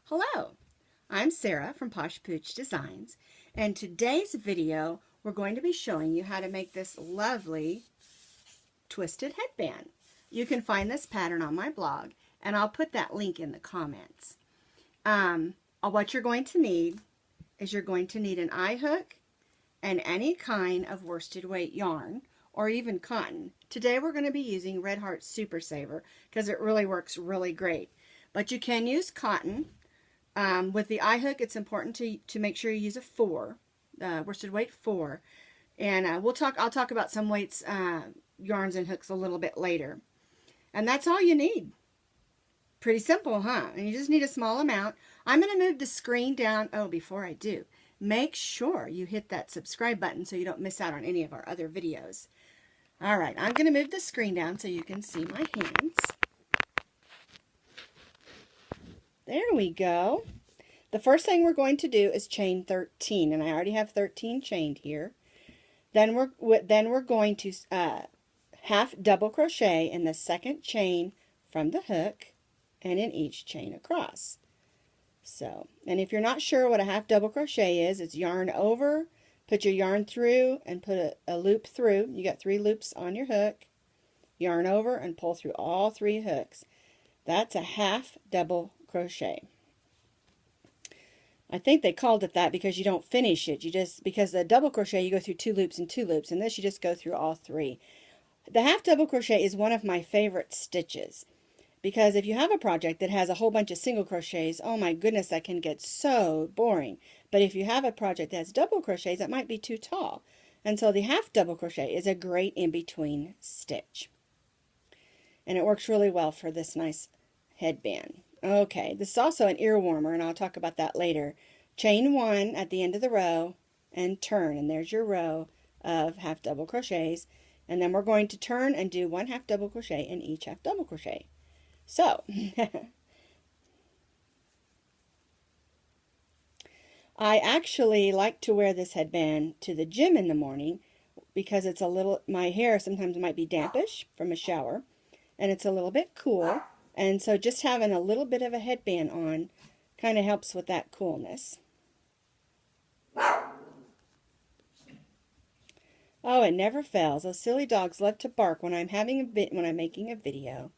Hello, I'm Sarah from Posh Pooch Designs, and today's video we're going to be showing you how to make this lovely twisted headband. You can find this pattern on my blog, and I'll put that link in the comments. What you're going to need is you're going to need an eye hook and any kind of worsted weight yarn or even cotton. Today we're going to be using Red Heart Super Saver because it really works really great. But you can use cotton. With the eye hook, it's important to make sure you use a 4, worsted weight 4. And I'll talk about some weights, yarns and hooks a little bit later. And that's all you need. Pretty simple, huh? And you just need a small amount. I'm going to move the screen down. Oh, before I do, make sure you hit that subscribe button so you don't miss out on any of our other videos. All right, I'm going to move the screen down so you can see my hands. There we go. The first thing we're going to do is chain 13, and I already have 13 chained here. Then we're going to half double crochet in the second chain from the hook and in each chain across. So, and if you're not sure what a half double crochet is, it's yarn over, put your yarn through, and put a loop through. You got 3 loops on your hook, yarn over, and pull through all 3 hooks. That's a half double crochet. I think they called it that because you don't finish it. Because the double crochet you go through 2 loops and 2 loops, and this you just go through all 3. The half double crochet is one of my favorite stitches because if you have a project that has a whole bunch of single crochets, oh my goodness, that can get so boring. But if you have a project that has double crochets, that might be too tall. And so the half double crochet is a great in-between stitch. And it works really well for this nice headband. Okay, this is also an ear warmer, and I'll talk about that later. Chain 1 at the end of the row and turn, and there's your row of half double crochets. And then we're going to turn and do 1 half double crochet in each half double crochet. So, I actually like to wear this headband to the gym in the morning because it's my hair sometimes might be dampish from a shower, and it's a little bit cool. And so just having a little bit of a headband on kind of helps with that coolness. Oh, it never fails. Those silly dogs love to bark when I'm making a video.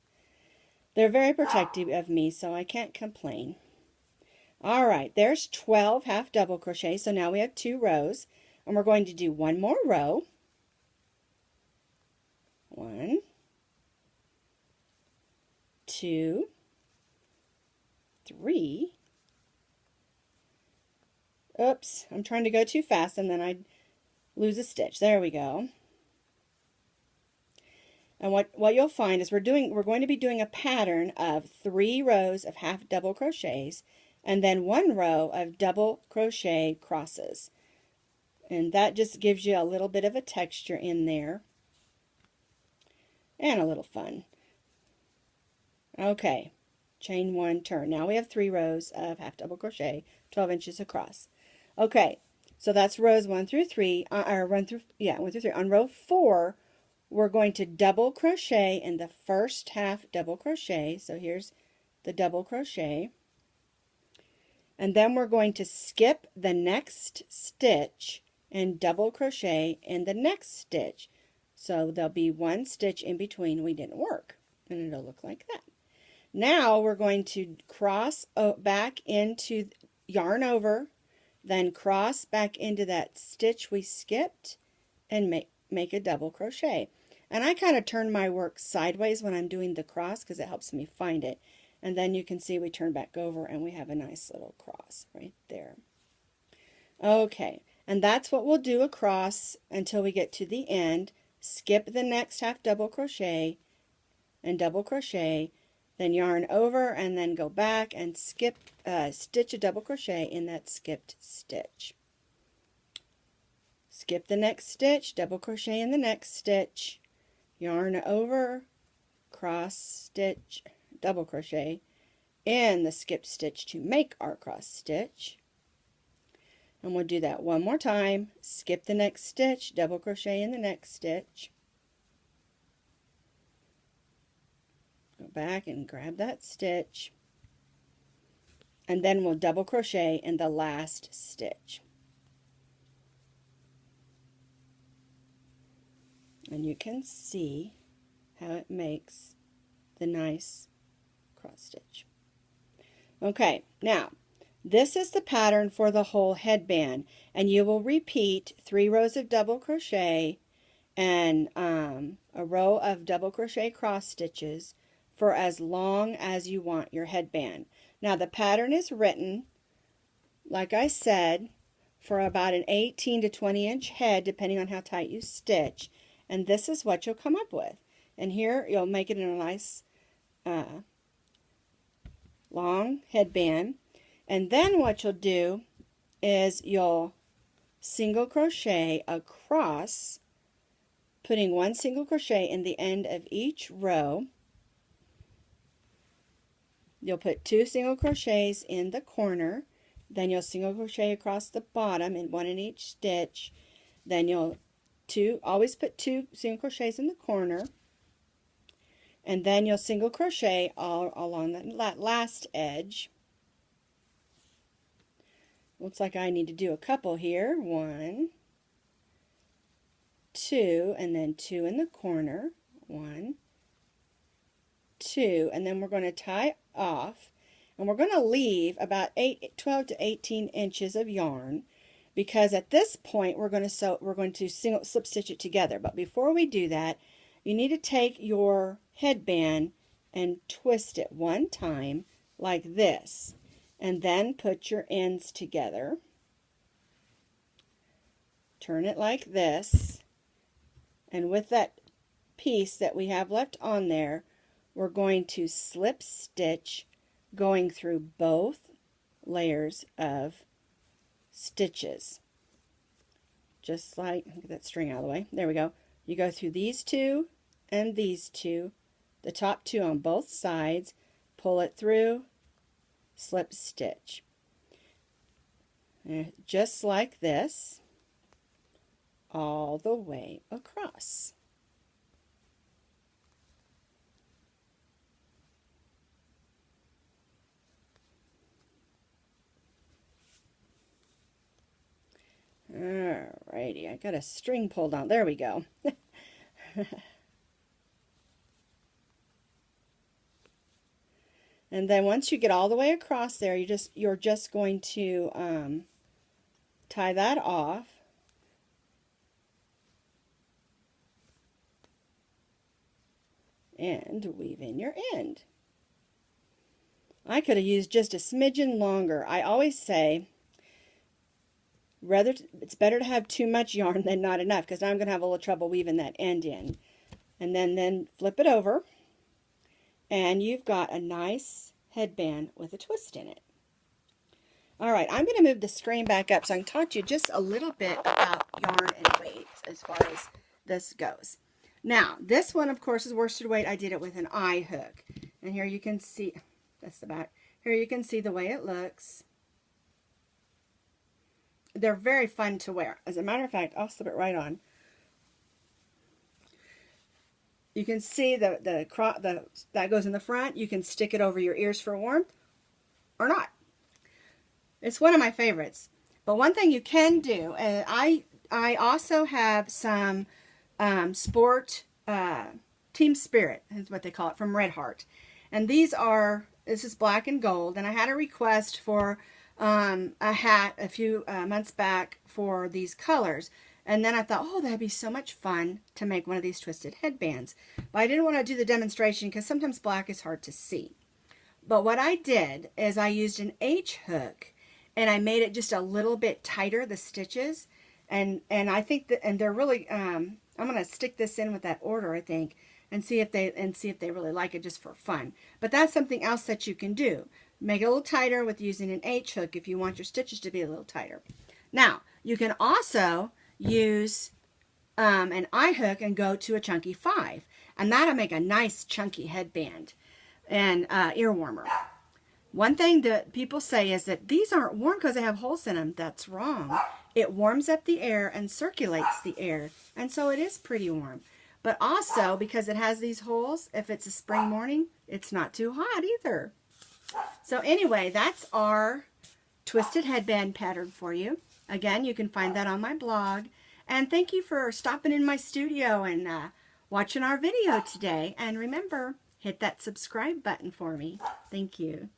They're very protective of me, so I can't complain. All right, there's 12 half double crochet. So now we have 2 rows, and we're going to do 1 more row. 1, 2, 3. Oops, I'm trying to go too fast and then I lose a stitch. There we go. And what you'll find is we're going to be doing a pattern of 3 rows of half double crochets and then 1 row of double crochet crosses. And that just gives you a little bit of a texture in there and a little fun. Okay, chain 1, turn. Now we have 3 rows of half double crochet, 12 inches across. Okay, so that's rows 1 through 3, 1 through 3. On row 4, we're going to double crochet in the first half double crochet. So here's the double crochet. And then we're going to skip the next stitch and double crochet in the next stitch. So there'll be 1 stitch in between we didn't work, and it'll look like that. Now we're going to cross back into yarn over, then cross back into that stitch we skipped and make a double crochet. And I kind of turn my work sideways when I'm doing the cross because it helps me find it. And then you can see we turn back over and we have a nice little cross right there. Okay, and that's what we'll do across until we get to the end. Skip the next half double crochet and double crochet, then yarn over and then go back and stitch a double crochet in that skipped stitch. Skip the next stitch, double crochet in the next stitch, yarn over, cross stitch, double crochet in the skipped stitch to make our cross stitch. And we'll do that one more time. Skip the next stitch, double crochet in the next stitch. Go back and grab that stitch. and then we'll double crochet in the last stitch. And you can see how it makes the nice cross stitch. Okay, now this is the pattern for the whole headband, and you will repeat 3 rows of double crochet and a row of double crochet cross stitches for as long as you want your headband. Now the pattern is written, like I said, for about an 18 to 20 inch head, depending on how tight you stitch, and this is what you'll come up with. And here you'll make it in a nice long headband, and then what you'll do is you'll single crochet across, putting 1 single crochet in the end of each row. You'll put 2 single crochets in the corner, then you'll single crochet across the bottom and 1 in each stitch, then you'll always put 2 single crochets in the corner, and then you'll single crochet all along that last edge. Looks like I need to do a couple here. 1, 2, and then 2 in the corner. 1, 2, and then we're going to tie off, and we're going to leave about 12 to 18 inches of yarn, because at this point we're going to single slip stitch it together. But before we do that, you need to take your headband and twist it 1 time like this, and then put your ends together. Turn it like this, and with that piece that we have left on there, we're going to slip stitch going through both layers of stitches. Just like, get that string out of the way. There we go. You go through these 2 and these 2, the top 2 on both sides, pull it through, slip stitch. Just like this, all the way across. Alrighty, I got a string pulled on. There we go. And then once you get all the way across there, you're just going to tie that off. And weave in your end. I could have used just a smidgen longer. I always say it's better to have too much yarn than not enough, because now I'm going to have a little trouble weaving that end in. And then flip it over, and you've got a nice headband with a twist in it. Alright, I'm going to move the screen back up so I can talk to you just a little bit about yarn and weight as far as this goes. Now, this one, of course, is worsted weight. I did it with an eye hook. And here you can see, that's the back. Here you can see the way it looks. They're very fun to wear. As a matter of fact, I'll slip it right on. You can see that goes in the front. You can stick it over your ears for warmth or not. It's one of my favorites. But one thing you can do, I also have some sport Team Spirit is what they call it, from Red Heart, and this is black and gold, and I had a request for a hat a few months back for these colors, and then I thought, oh, that'd be so much fun to make one of these twisted headbands, but I didn't want to do the demonstration because sometimes black is hard to see. But what I did is I used an H hook, and I made it just a little bit tighter, the stitches, and I think that, and they're really I'm going to stick this in with that order, I think, and see if they really like it, just for fun. But that's something else that you can do. Make it a little tighter with using an H hook if you want your stitches to be a little tighter. Now, you can also use an I hook and go to a chunky 5, and that'll make a nice chunky headband and ear warmer. One thing that people say is that these aren't warm because they have holes in them. That's wrong. It warms up the air and circulates the air, and so it is pretty warm. But also, because it has these holes, if it's a spring morning, it's not too hot either. So anyway, that's our twisted headband pattern for you. Again, you can find that on my blog. And thank you for stopping in my studio and watching our video today. And remember, hit that subscribe button for me. Thank you.